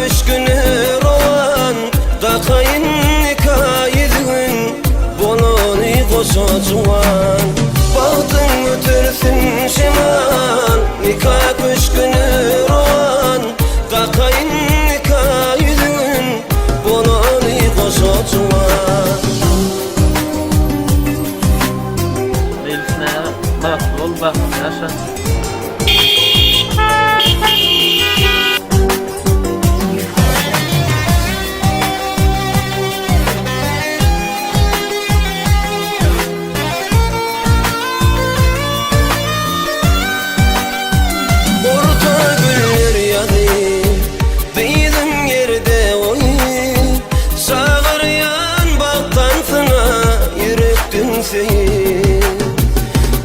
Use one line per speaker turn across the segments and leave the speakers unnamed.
üç günü rovan da kayın nikahidin boloni koşacuan bahtın götürsün şeman nikah üç günü rovan da kayın nikahidin boloni koşacuan
Leylisine bak ol bak yaşa.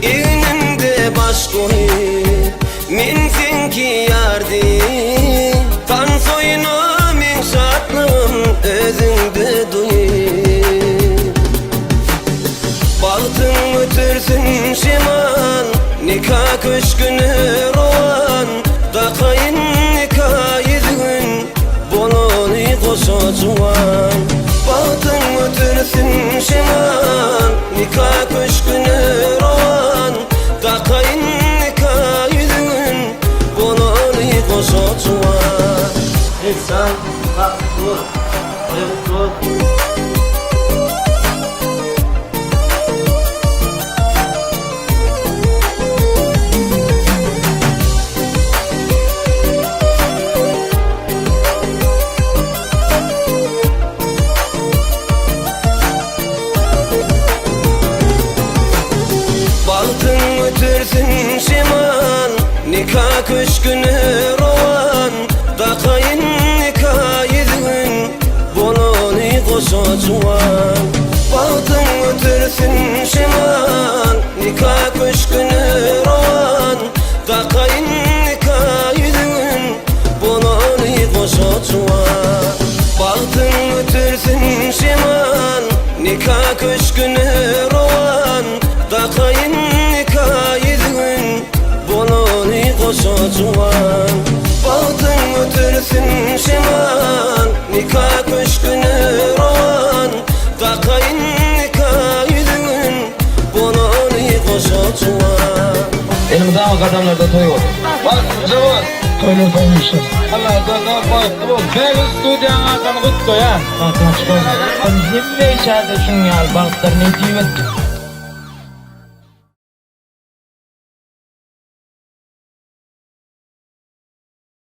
İğnimde baş koy min senki yardi tan soyunu min şartlığım özünde duy bahtın götürsün şeman nikah üç günü rovan da kayın nikahidin boloni koşacuan bahtın götürsün şeman nikah üç günü rovan da kayın nikahidin boloni koşacuan İnsan bak dur. Dur.
bahtın götürsün şeman nikah üç günü rovan da kayın nikahidin boloni koşacuan bahtın götürsün şeman nikah üç günü rovan da kayın nikahidin boloni koşacuan bahtın götürsün şeman nikah üç günü rovan da kayın nikahidin boloni koşacuan bahtın götürsün şeman nikah üç günü rovan da kayın nikahidin boloni koşacuan
Benim daha adamlarda toy var. Bak cevap. Toylar koymuşlar. Allah'tan koydu bu. Ben stüdyanın adamı kutlu ya. Bakın çıkıyor. Bizim de içeride şun ya. Balıklar ne diyeyim?